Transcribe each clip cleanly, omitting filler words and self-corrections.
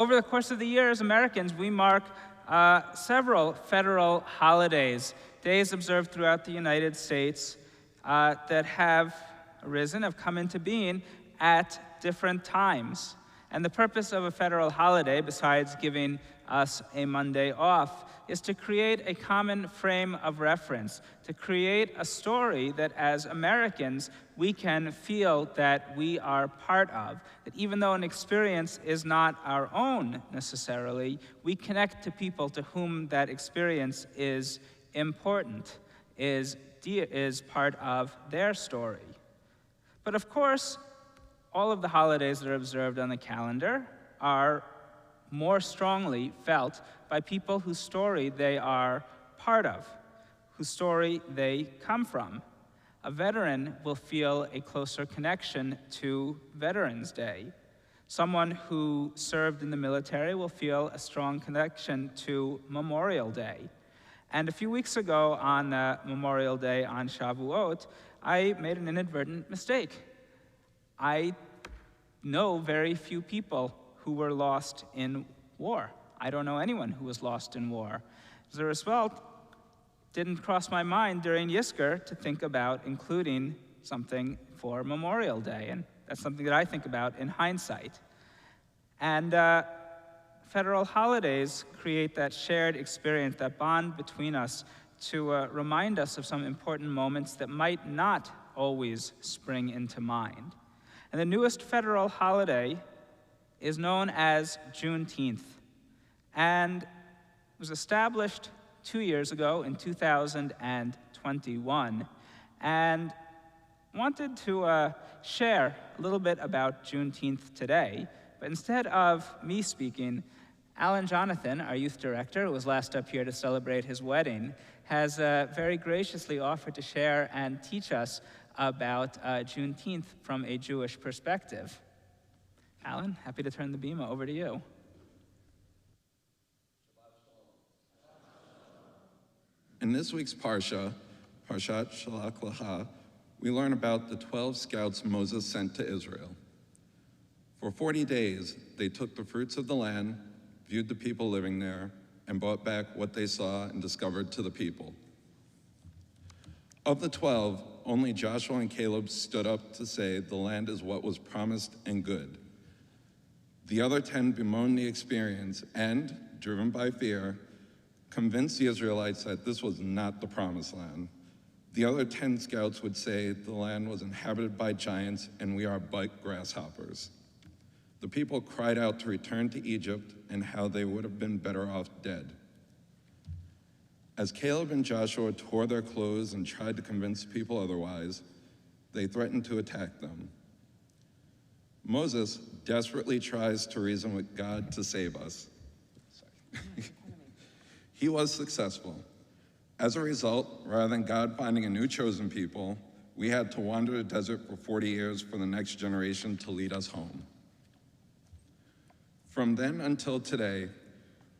Over the course of the year, as Americans, we mark several federal holidays, days observed throughout the United States that have arisen, have come into being at different times. And the purpose of a federal holiday, besides giving us a Monday off, is to create a common frame of reference, to create a story that as Americans we can feel that we are part of, that even though an experience is not our own necessarily, we connect to people to whom that experience is important, is part of their story. But of course, all of the holidays that are observed on the calendar are more strongly felt by people whose story they are part of, whose story they come from. A veteran will feel a closer connection to Veterans Day. Someone who served in the military will feel a strong connection to Memorial Day. And a few weeks ago on Memorial Day on Shavuot, I made an inadvertent mistake. I know very few people who were lost in war. I don't know anyone who was lost in war. As a result, it didn't cross my mind during Yizkor to think about including something for Memorial Day, and that's something that I think about in hindsight. And federal holidays create that shared experience, that bond between us to remind us of some important moments that might not always spring into mind. And the newest federal holiday is known as Juneteenth, and was established 2 years ago in 2021, and wanted to share a little bit about Juneteenth today. But instead of me speaking, Alan Jonathan, our youth director, who was last up here to celebrate his wedding, has very graciously offered to share and teach us about Juneteenth from a Jewish perspective. Alan, happy to turn the bema over to you. In this week's Parsha, Parshat Shalach Lecha, we learn about the 12 scouts Moses sent to Israel. For 40 days, they took the fruits of the land, viewed the people living there, and brought back what they saw and discovered to the people. Of the 12, only Joshua and Caleb stood up to say the land is what was promised and good. The other 10 bemoaned the experience and, driven by fear, convinced the Israelites that this was not the promised land. The other 10 scouts would say the land was inhabited by giants and we are but grasshoppers. The people cried out to return to Egypt and how they would have been better off dead. As Caleb and Joshua tore their clothes and tried to convince people otherwise, they threatened to attack them. Moses desperately tries to reason with God to save us. He was successful. As a result, rather than God finding a new chosen people, we had to wander the desert for 40 years for the next generation to lead us home. From then until today,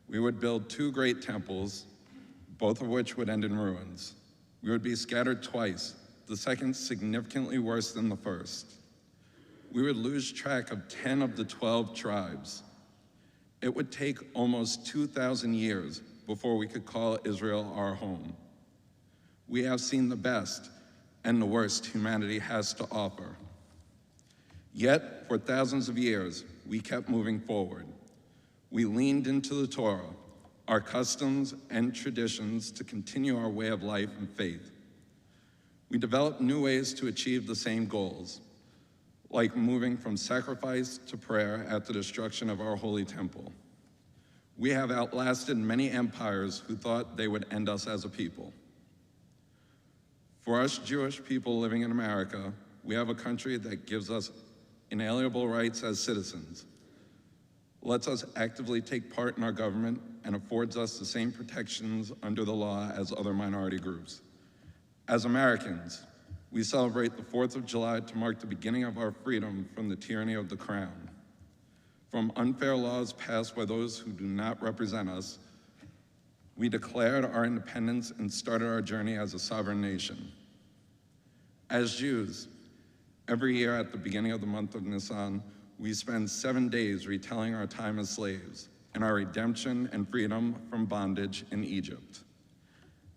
we would build 2 great temples, both of which would end in ruins. We would be scattered twice, the second significantly worse than the first. We would lose track of 10 of the 12 tribes. It would take almost 2,000 years before we could call Israel our home. We have seen the best and the worst humanity has to offer. Yet, for thousands of years, we kept moving forward. We leaned into the Torah, our customs and traditions to continue our way of life and faith. We developed new ways to achieve the same goals, like moving from sacrifice to prayer at the destruction of our holy temple. We have outlasted many empires who thought they would end us as a people. For us Jewish people living in America, we have a country that gives us inalienable rights as citizens, lets us actively take part in our government, and affords us the same protections under the law as other minority groups. As Americans, we celebrate the 4th of July to mark the beginning of our freedom from the tyranny of the crown, from unfair laws passed by those who do not represent us. We declared our independence and started our journey as a sovereign nation. As Jews, every year at the beginning of the month of Nisan, we spend 7 days retelling our time as slaves and our redemption and freedom from bondage in Egypt.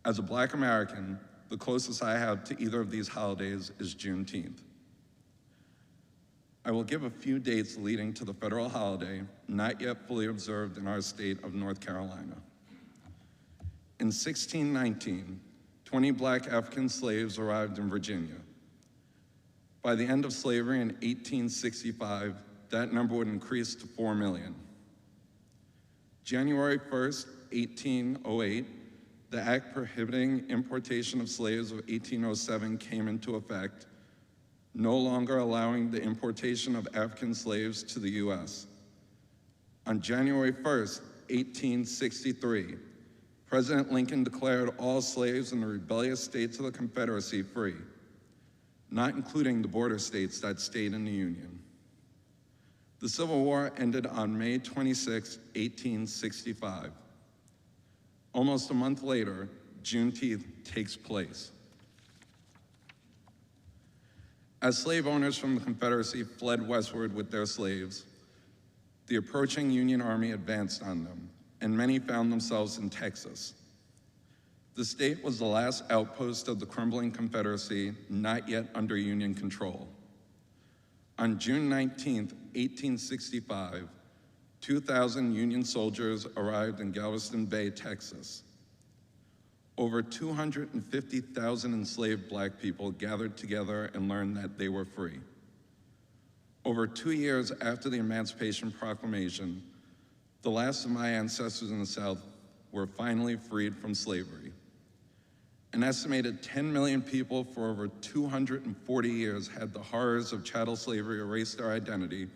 As a Black American, the closest I have to either of these holidays is Juneteenth. I will give a few dates leading to the federal holiday not yet fully observed in our state of North Carolina. In 1619, 20 Black African slaves arrived in Virginia. By the end of slavery in 1865, that number would increase to 4 million. January 1st, 1808, the act prohibiting importation of slaves of 1807 came into effect, no longer allowing the importation of African slaves to the US. On January 1st, 1863, President Lincoln declared all slaves in the rebellious states of the Confederacy free, not including the border states that stayed in the Union. The Civil War ended on May 26, 1865. Almost a month later, Juneteenth takes place. As slave owners from the Confederacy fled westward with their slaves, the approaching Union Army advanced on them, and many found themselves in Texas. The state was the last outpost of the crumbling Confederacy, not yet under Union control. On June 19, 1865, 2,000 Union soldiers arrived in Galveston Bay, Texas. Over 250,000 enslaved Black people gathered together and learned that they were free. Over 2 years after the Emancipation Proclamation, the last of my ancestors in the South were finally freed from slavery. An estimated 10 million people for over 240 years had the horrors of chattel slavery erase their identity,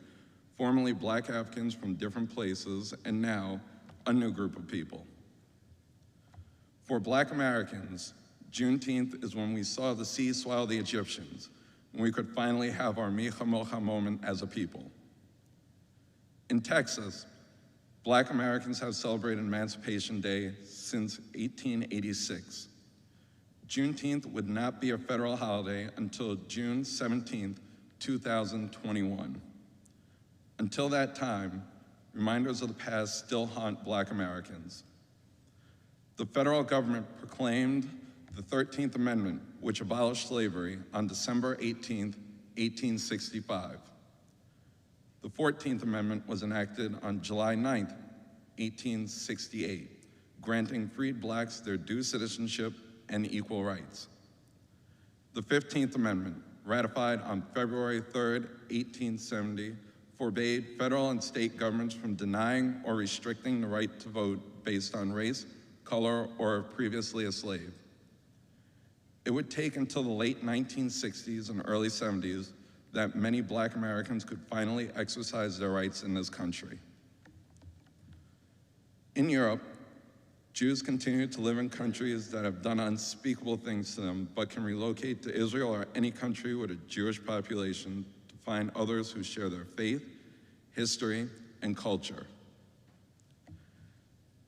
formerly Black Africans from different places, and now a new group of people. For Black Americans, Juneteenth is when we saw the sea swallow the Egyptians, when we could finally have our Micha Mocha moment as a people. In Texas, Black Americans have celebrated Emancipation Day since 1886. Juneteenth would not be a federal holiday until June 17, 2021. Until that time, reminders of the past still haunt Black Americans. The federal government proclaimed the 13th Amendment, which abolished slavery, on December 18, 1865. The 14th Amendment was enacted on July 9, 1868, granting freed Blacks their due citizenship and equal rights. The 15th Amendment, ratified on February 3, 1870, forbade federal and state governments from denying or restricting the right to vote based on race, color, or previously a slave. It would take until the late 1960s and early 70s that many Black Americans could finally exercise their rights in this country. In Europe, Jews continue to live in countries that have done unspeakable things to them, but can relocate to Israel or any country with a Jewish population to find others who share their faith, history, and culture.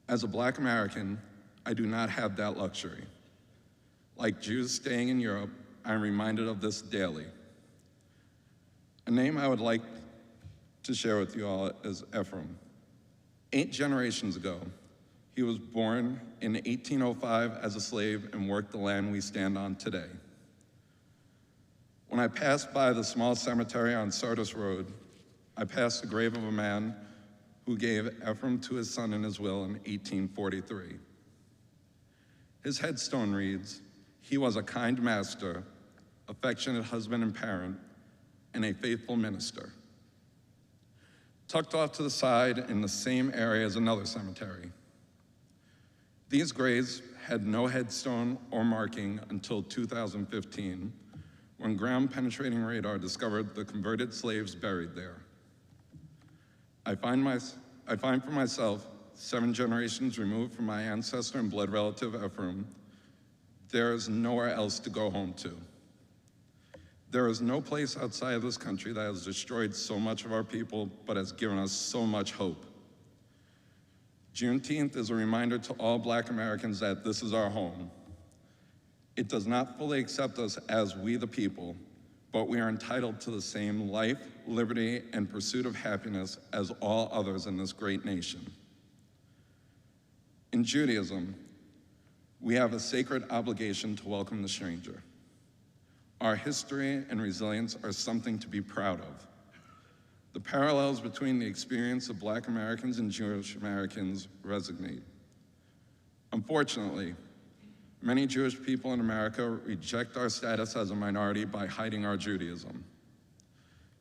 As a Black American, I do not have that luxury. Like Jews staying in Europe, I'm reminded of this daily. A name I would like to share with you all is Ephraim. 8 generations ago, he was born in 1805 as a slave and worked the land we stand on today. When I passed by the small cemetery on Sardis Road, I passed the grave of a man who gave Ephraim to his son in his will in 1843. His headstone reads, "He was a kind master, affectionate husband and parent, and a faithful minister." Tucked off to the side in the same area as another cemetery. These graves had no headstone or marking until 2015, when ground-penetrating radar discovered the converted slaves buried there. I find for myself, 7 generations removed from my ancestor and blood relative Ephraim, there is nowhere else to go home to. There is no place outside of this country that has destroyed so much of our people, but has given us so much hope. Juneteenth is a reminder to all Black Americans that this is our home. It does not fully accept us as we the people, but we are entitled to the same life, liberty, and pursuit of happiness as all others in this great nation. In Judaism, we have a sacred obligation to welcome the stranger. Our history and resilience are something to be proud of. The parallels between the experience of Black Americans and Jewish Americans resonate. Unfortunately, many Jewish people in America reject our status as a minority by hiding our Judaism.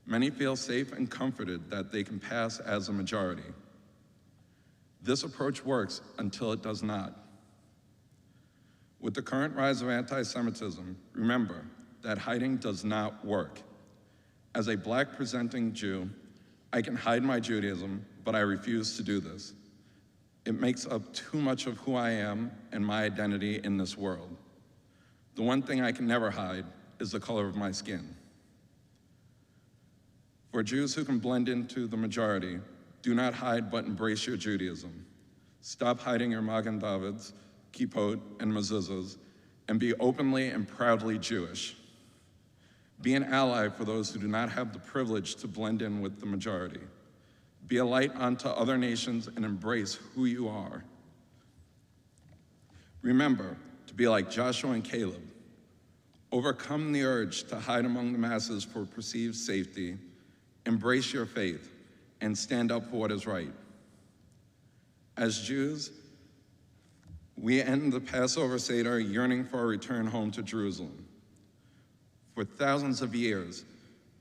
Many feel safe and comforted that they can pass as a majority. This approach works until it does not. With the current rise of anti-Semitism, remember that hiding does not work. As a Black presenting Jew, I can hide my Judaism, but I refuse to do this. It makes up too much of who I am and my identity in this world. The one thing I can never hide is the color of my skin. For Jews who can blend into the majority, do not hide but embrace your Judaism. Stop hiding your Magen Davids, kippot, and mezuzahs, and be openly and proudly Jewish. Be an ally for those who do not have the privilege to blend in with the majority. Be a light unto other nations and embrace who you are. Remember to be like Joshua and Caleb. Overcome the urge to hide among the masses for perceived safety, embrace your faith, and stand up for what is right. As Jews, we end the Passover Seder yearning for a return home to Jerusalem. For thousands of years,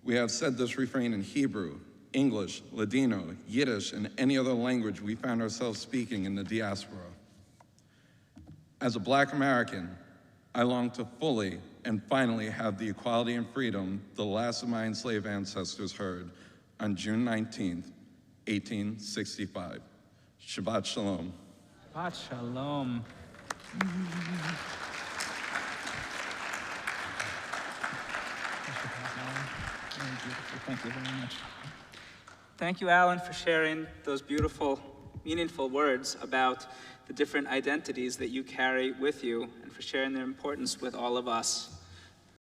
we have said this refrain in Hebrew, English, Ladino, Yiddish, and any other language we found ourselves speaking in the diaspora. As a Black American, I long to fully and finally have the equality and freedom the last of my enslaved ancestors heard on June 19th, 1865. Shabbat Shalom. Shabbat Shalom. Thank you very much. Thank you, Alan, for sharing those beautiful, meaningful words about the different identities that you carry with you and for sharing their importance with all of us.